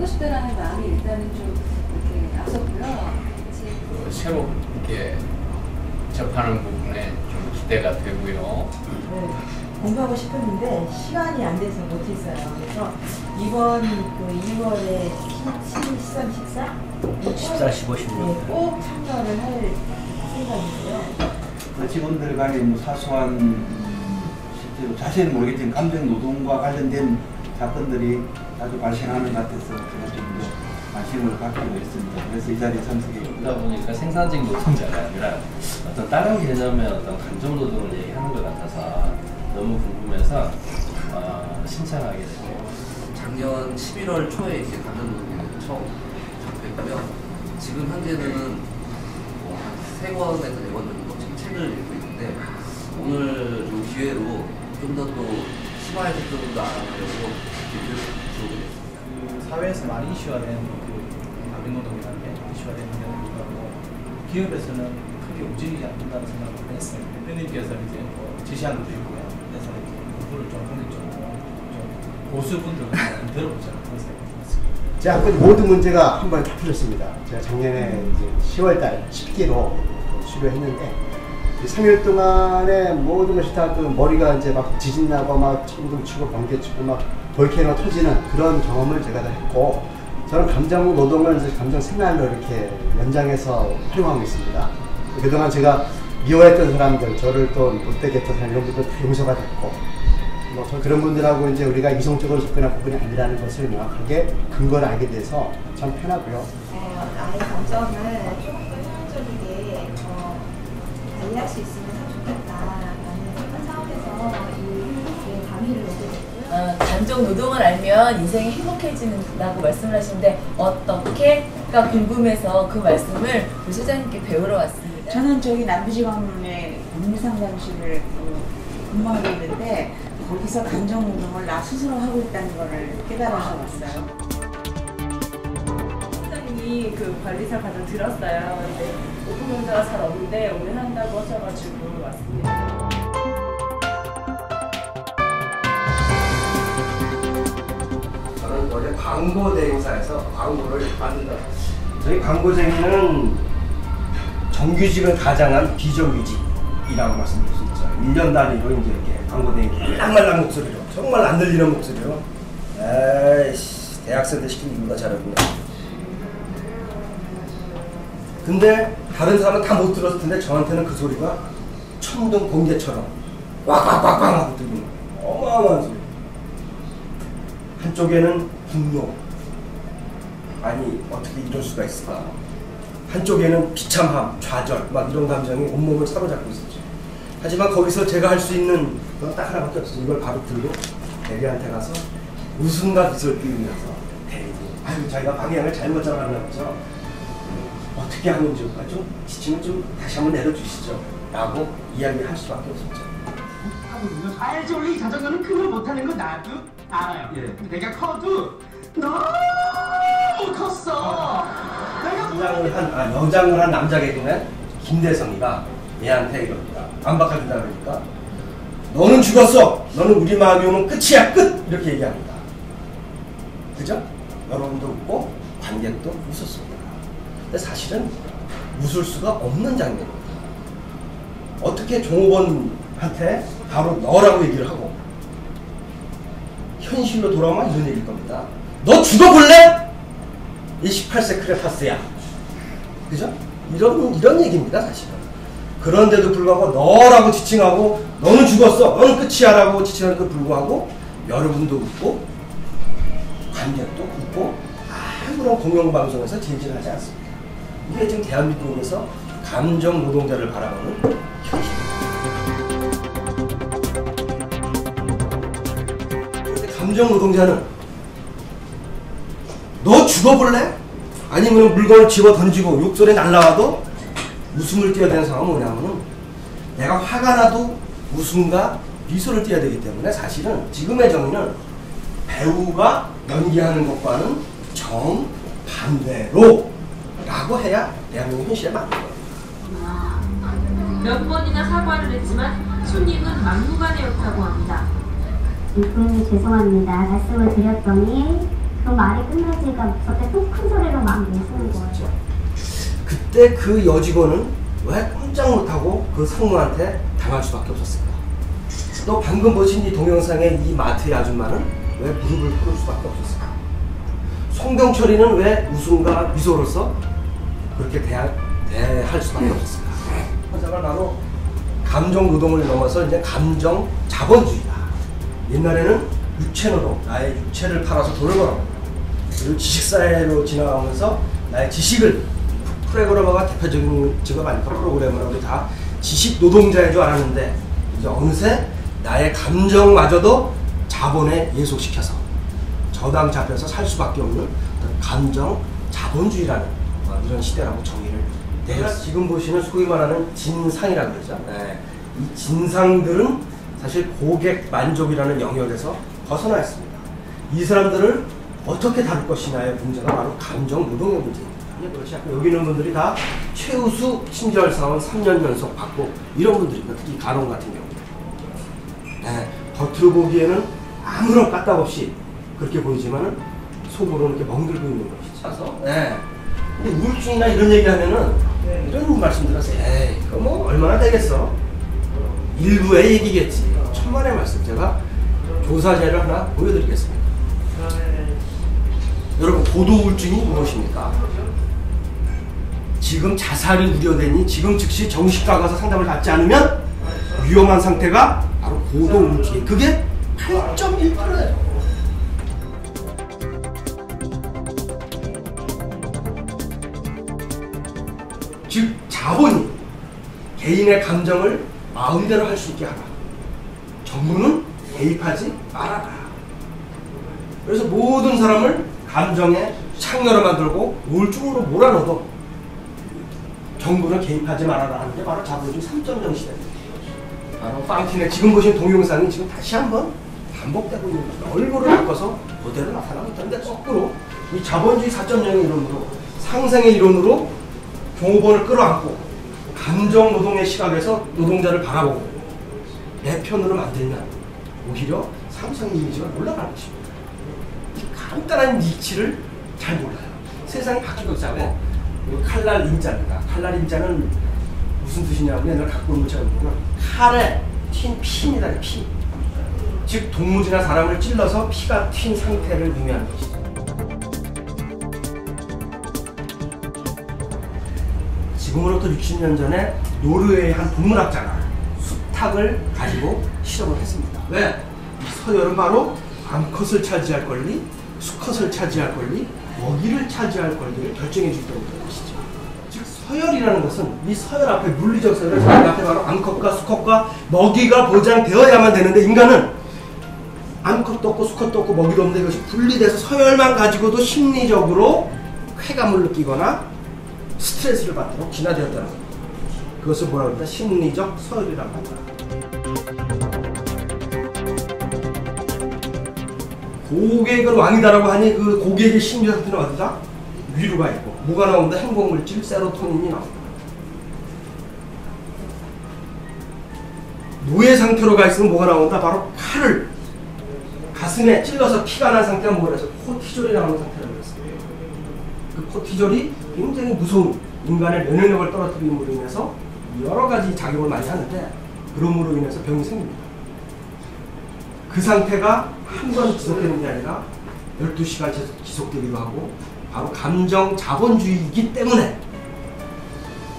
싶다라는 마음이 일단은 좀 이렇게 앞섰고요. 새롭게 접하는 부분에 좀 기대가 되고요. 네, 공부하고 싶었는데 시간이 안 돼서 못했어요. 그래서 이번 그 2월에 시선 식사 14, 15, 16. 네, 꼭 참가를 할 생각이고요. 직원들 간에 뭐 사소한 실제로 자세히는 모르겠지만 감정 노동과 관련된 사건들이 자주 발생하는 것 같아서 제가 좀 더 관심을 갖기로 했습니다. 그래서 이 자리에 참석해 그러다 보니까 생산직 노동자가 아니라 어떤 다른 개념의 어떤 감정 노동을 얘기하는 것 같아서 너무 궁금해서 신청하게 됐고 작년 11월 초에 이제 감정 노동에 처음 접했고요. 지금 현재는 한 3권에서 4권 정도 지금 책을 읽고 있는데 오늘 이 기회로 좀 더 또 심화해서 좀 더 알아보려고 기회를 주게 됐습니다. 사회에서 많이 이슈화된 감정노동이라는 게 이슈화된 면이 있고 기업에서는 크게 움직이지 않는다는 생각을 했어요. 대표님께서 이제 뭐 지시한 것도 있고요. 그래서 이제 그걸 좀 본격적으로 좀 고수분들은 들어보자 그런 생각이 들었습니다. 제가 그 모든 문제가 한 번에 다 풀렸습니다. 제가 작년에 이제 10월달 10기로 수료했는데 3일 동안에 모든 것이 다 그 머리가 이제 막 지진 나고 막 천둥 치고 번개 치고 막 볼케이노 터지는 그런 경험을 제가 다 했고 저는 감정 노동을 감정 생활로 이렇게 연장해서 활용하고 있습니다. 그동안 제가 미워했던 사람들, 저를 또 못되게 했던 사람 이런 분들 다 용서가 됐고 뭐 그런 분들하고 이제 우리가 이성적으로 접근할 부분이 아니라는 것을 명확하게 근거를 알게 돼서 참 편하고요. 나의 감정을 조금 더 효율적이게 관리할 수 있으면 참 좋겠다라는 생각 차원에서 이 강의를 오게 됐고요. 감정 노동을 알면 인생이 행복해진다고 말씀을 하시는데 어떻게가 궁금해서 그 말씀을 우리 소장님께 배우러 왔습니다. 저는 저기 남부지검의 법률상담실을 근무하고 있는데 거기서 감정 노동을 나 스스로 하고 있다는 거를 깨달아서 왔어요. 소장님이 그 관리사 과정 들었어요. 근데 노동자가 잘 없는데 오늘 한다고 하셔가지고 왔습니다. 저는 원래 광고 대행사에서 광고를 만든다. 저희 광고쟁이는 정규직을 가장한 비정규직이라고 말씀드릴 수 있죠. 1년 단위로 이제 이렇게 광고 대행사 말랑말랑 목소리로 정말 안 들리는 목소리로 에이씨 대학생 때 시킨 일보다 잘했구나. 근데 다른 사람은 다 못 들었을 텐데 저한테는 그 소리가 천둥 번개처럼 왁왁왁왁 하고 들리는 어마어마한 소리. 한쪽에는 분노, 아니 어떻게 이럴 수가 있을까. 한쪽에는 비참함, 좌절, 막 이런 감정이 온몸을 사로잡고 있었죠. 하지만 거기서 제가 할 수 있는 건 딱 하나밖에 없어요. 이걸 바로 들고 대리한테 가서 웃음과 미소를 띄우면서 대리, 아유 자기가 방향을 잘못 잡았나 보죠. 어떻게 하면 좋을까? 좀 지침을 좀 다시 한번 내려주시죠. 라고 이야기할 수밖에 없었죠. 알지, 원래 이 자전거는 그걸 못하는 거 나도 알아요. 예. 근데 내가 커도 너무 컸어. 내가 여장을 한 남자 개그맨 김대성이가 얘한테 이럽니다. 안 바꿔준다 그러니까 너는 죽었어. 너는 우리 마음이 오면 끝이야. 끝. 이렇게 얘기합니다. 그죠? 여러분도 웃고 관객도 웃었습니다. 근데 사실은 웃을 수가 없는 장면입니다. 어떻게 종업원한테 바로 너라고 얘기를 하고 현실로 돌아오면 이런 얘기일 겁니다. 너 죽어볼래? 이 18세 크레파스야. 그죠? 이런 얘기입니다, 사실은. 그런데도 불구하고 너라고 지칭하고 너는 죽었어, 너는 끝이야 라고 지칭하는 데 불구하고 여러분도 웃고 관객도 웃고 아무런 공영방송에서 제지하지 않습니다. 이게 지금 대한민국에서 감정 노동자를 바라보는 현실입니다. 그런데 감정 노동자는 너 죽어볼래? 아니면 물건을 집어 던지고 욕설에 날라와도 웃음을 띄어야 되는 상황은 뭐냐면은 내가 화가 나도 웃음과 미소를 띄어야 되기 때문에 사실은 지금의 정의는 배우가 연기하는 것과는 정반대로 라고 해야 대한민국 현실에 맞는 거예요. 몇 번이나 사과를 했지만 손님은 막무가내였다고 합니다. 죄송합니다. 말씀을 드렸더니 저 말이 끝나지가 없었대. 또 큰 소리로 막 내쓰는 거예요. 그때 그 여직원은 왜 꼼짝 못하고 그 상무한테 당할 수밖에 없었을까? 또 방금 보신 이 동영상의 이 마트의 아줌마는 왜 무릎을 꿇을 수밖에 없었을까? 송병철이는 왜 웃음과 미소로서 그렇게 대할 수밖에 없었을까? 정말 바로 감정 노동을 넘어서 이제 감정 자본주의다. 옛날에는 육체 노동, 나의 육체를 팔아서 돈을 벌어. 그리고 지식사회로 지나가면서 나의 지식을, 프로그래머가 대표적인 직업 아닐까? 프로그래머라고 다 지식 노동자인 줄 알았는데 이제 어느새 나의 감정마저도 자본에 예속시켜서 저당 잡혀서 살 수밖에 없는 감정 자본주의라는 이런 시대라고 정의를 내렸어요. 지금 보시는 소위 말하는 진상이라고 그러죠. 네. 이 진상들은 사실 고객 만족이라는 영역에서 벗어나 있습니다. 이 사람들을 어떻게 다룰 것이냐의 문제가 바로 감정 노동의 문제입니다. 여기 있는 분들이 다 최우수 친절사원 3년 연속 받고 이런 분들입니다. 특히 간호 같은 경우. 네, 겉으로 보기에는 아무런 까딱 없이 그렇게 보이지만은 속으로는 이렇게 멍들고 있는 것이죠. 네. 근데 우울증이나 이런 얘기하면은 이런 말씀 들어서 에이 그거 뭐 얼마나 되겠어? 일부의 얘기겠지. 천만의 말씀. 제가 조사자를 하나 보여드리겠습니다. 여러분 고도 우울증이 무엇입니까? 지금 자살이 우려되니 지금 즉시 정신과 가서 상담을 받지 않으면 위험한 상태가 바로 고도 우울증이에요. 그게 8.1%예요. 즉 자본이 개인의 감정을 마음대로 할 수 있게 하라. 정부는 개입하지 말아라. 그래서 모든 사람을 감정에 창녀로 만들고 우울증으로 몰아넣어도 정부는 개입하지 말아라 하는 게 바로 자본주의 3.0 시대입니다. 바로 빵틴의 지금 보신 동영상이 지금 다시 한번 반복되고 있는 겁니다. 얼굴을 바꿔서 그대로 나타나고 있다는데 거꾸로 이 자본주의 4.0의 이론으로 상생의 이론으로 종업원을 끌어안고 감정 노동의 시각에서 노동자를 바라보고 내 편으로 만들면 오히려 삼성 이미지가 올라가는 것입니다. 이 간단한 이치를 잘 몰라요. 세상이 바뀌고 있자고 칼날 인자입니다. 칼날 인자는 무슨 뜻이냐면 옛날 각본 문자가 보면 칼에 튄 피입니다. 피. 즉 동물이나 사람을 찔러서 피가 튄 상태를 의미하는 것이죠. 지금으로부터 60년 전에 노르웨이의 한 동물학자가 수탉을 가지고 실험을 했습니다. 왜? 서열은 바로 암컷을 차지할 권리, 수컷을 차지할 권리, 먹이를 차지할 권리를 결정해 줄 때부터 것이죠. 즉 서열이라는 것은 이 서열 앞에 물리적 서열 앞에 바로 암컷과 수컷과 먹이가 보장되어야만 되는데 인간은 암컷도 없고 수컷도 없고 먹이도 없는데 이것이 분리돼서 서열만 가지고도 심리적으로 쾌감을 느끼거나 스트레스를 받도록 진화되었다는 겁니다. 그것을 뭐라고 합니다? 심리적 서열이라고 합니다. 고객은 왕이다라고 하니 그 고객의 심리적 상태는 어디다? 위로 가 있고 뭐가 나온다? 행복물질 세로토닌이 나온다. 노예 상태로 가 있으면 뭐가 나온다? 바로 칼을 가슴에 찔러서 피가 난 상태가 뭐라 해서 코티졸이 나오는 상태라고 했습니다. 그 코티졸이 굉장히 무서운 인간의 면역력을 떨어뜨림으로 인해서 여러 가지 작용을 많이 하는데 그럼으로 인해서 병이 생깁니다. 그 상태가 한 번 지속되는 게 아니라 12시간 지속되기도 하고 바로 감정 자본주의이기 때문에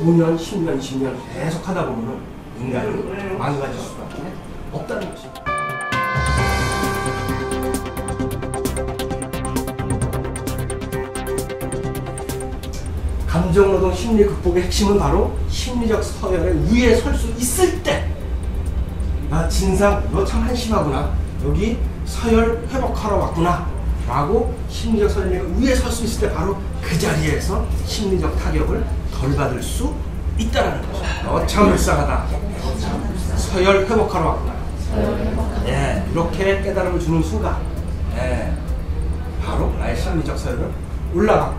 5년, 10년, 20년 계속 하다 보면 인간이 망가질 수밖에 없다는 것입니다. 감정노동 심리 극복의 핵심은 바로 심리적 서열의 위에 설 수 있을 때 아 진상 너 참 한심하구나 여기 서열 회복하러 왔구나 라고 심리적 서열 위에 설 수 있을 때 바로 그 자리에서 심리적 타격을 덜 받을 수 있다는 거죠. 너 참 불쌍하다 서열 회복하러 왔구나. 예, 이렇게 깨달음을 주는 순간 바로 나의 심리적 서열은 올라가고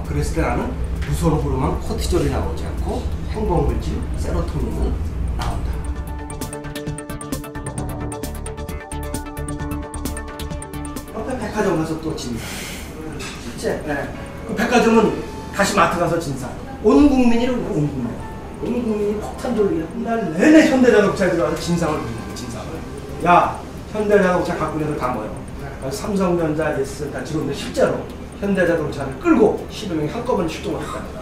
그랬을 때 나는 무서운 호르몬 코티졸이 나오지 않고 행복물질 세로토닌이 나온다. 백화점 가서 또 진상. 실제. 네. 그 백화점은 다시 마트 가서 진상. 온 국민이라고 온 국민. 온 국민이 폭탄 돌리기 한 달 내내 현대자동차에 들어가서 진상을 부리는 거예요. 진상을. 야, 현대자동차 갖고 있는 애들 다 모여. 삼성전자, S가 직원들 실제로 현대자동차를 끌고 10여 명이 한꺼번에 출동을 했답니다.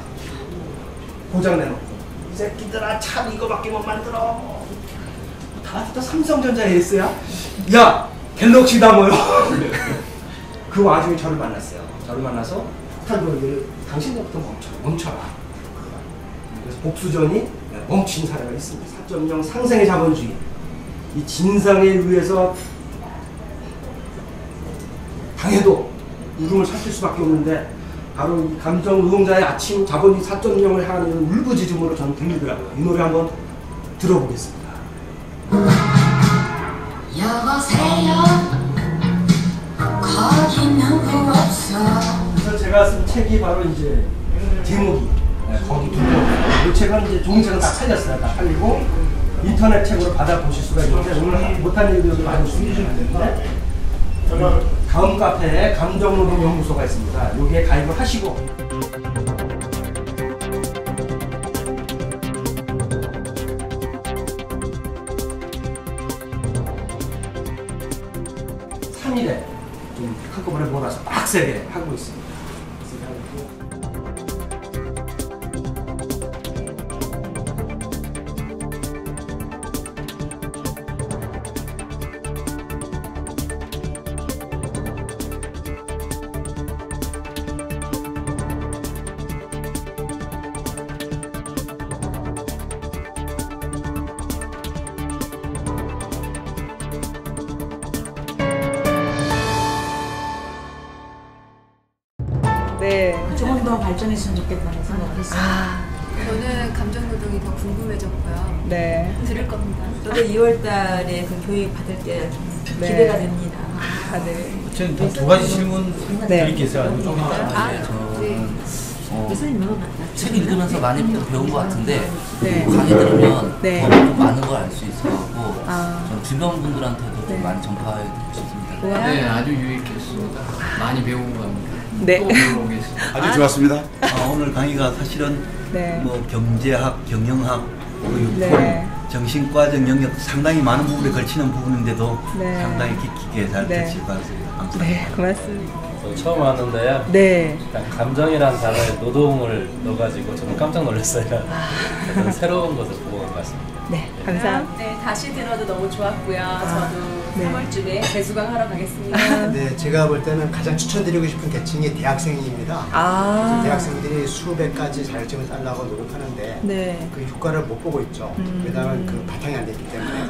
고장 내놓고 이 새끼들아 참 이거밖에 못 만들어. 다 삼성전자 S야? 야, 갤럭시다 모여. 그 와중에 저를 만났어요. 저를 만나서 폭탄 돌리기를 당신들부터 멈춰라. 그래서 복수전이 멈춘 사례가 있습니다. 4.0 상생의 자본주의. 이 진상에 의해서 당해도 울음을 삼킬 수밖에 없는데 바로 이 감정 노동자의 아침 자본주의 4.0을 향하는 울부짖음으로 저는 들리더라고요. 이 노래 한번 들어보겠습니다. 여보세요 거기 누구 없어. 그래서 제가 쓴 책이 바로 이제 제목이 거기 누구 없어. 이 책은 이제 종이책은 다 팔렸어요. 다 팔리고 인터넷 책으로 받아보실 수가 있는데 오늘 못한 얘기도 많이 숨기시면 되는데 다음 카페에 감정노동연구소가 있습니다. 여기에 가입을 하시고 좀 한꺼번에 몰아서 빡세게 하고 있습니다. 네. 조금 더 발전했으면 좋겠다는 생각을 했어요. 저는 감정노동이 더 궁금해졌고요. 네. 들을 겁니다. 저도 2월 달에 그 교육 받을 때 네. 기대가 됩니다. 네. 저는 두 가지 질문 드릴 게 있어요. 좀 책 읽으면서 많이 배운 것 같은데 네. 강의 들으면 네. 더 많은 걸 알 수 있어서 전 주변 분들한테도 좀 많이 전파하고 싶습니다. 네, 아주 유익했습니다. 많이 배운 겁니다. 네. 또 배워보겠습니다. 아주 좋았습니다. 오늘 강의가 사실은 네. 뭐 경제학, 경영학, 그리고 네. 정신과적 영역 상당히 많은 부분에 걸치는 부분인데도 네. 상당히 깊게 잘 네. 들으실 것 같습니다. 감사합니다. 네, 고맙습니다. 처음 왔는데요. 네. 일단 감정이라는 단어에 노동을 넣어가지고 저는 깜짝 놀랐어요. 어떤 새로운 것을 보고 온 것 같습니다. 네, 감사합니다. 네, 다시 들어도 너무 좋았고요. 저도 네. 3월쯤에 재수강하러 가겠습니다. 네, 제가 볼 때는 가장 추천드리고 싶은 계층이 대학생입니다. 아. 그래서 대학생들이 수백 가지 자격증을 따려고 노력하는데 네. 그 효과를 못 보고 있죠. 왜냐하면 그 바탕이 안 됐기 때문에.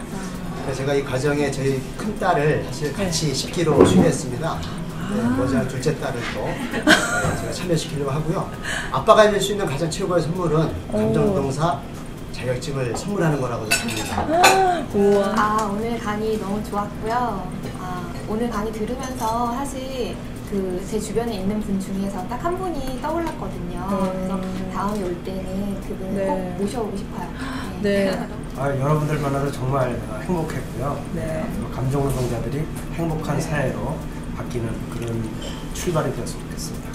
그래서 제가 이 과정에 저희 큰 딸을 사실 같이 10kg 수료했습니다. 네, 머지않은 둘째 딸을 또 제가 참여시키려고 하고요. 아빠가 해줄 수 있는 가장 최고의 선물은 감정노동사 자격증을 선물하는 거라고 생각합니다. 아, 오늘 강의 너무 좋았고요. 오늘 강의 들으면서 사실 그 제 주변에 있는 분 중에서 딱 한 분이 떠올랐거든요. 그래서 다음에 올 때는 그분을 꼭 모셔오고 싶어요. 네. 여러분들 만나서 정말 행복했고요. 네. 감정노동자들이 행복한 사회로 바뀌는 그런 출발이 되었으면 좋겠습니다.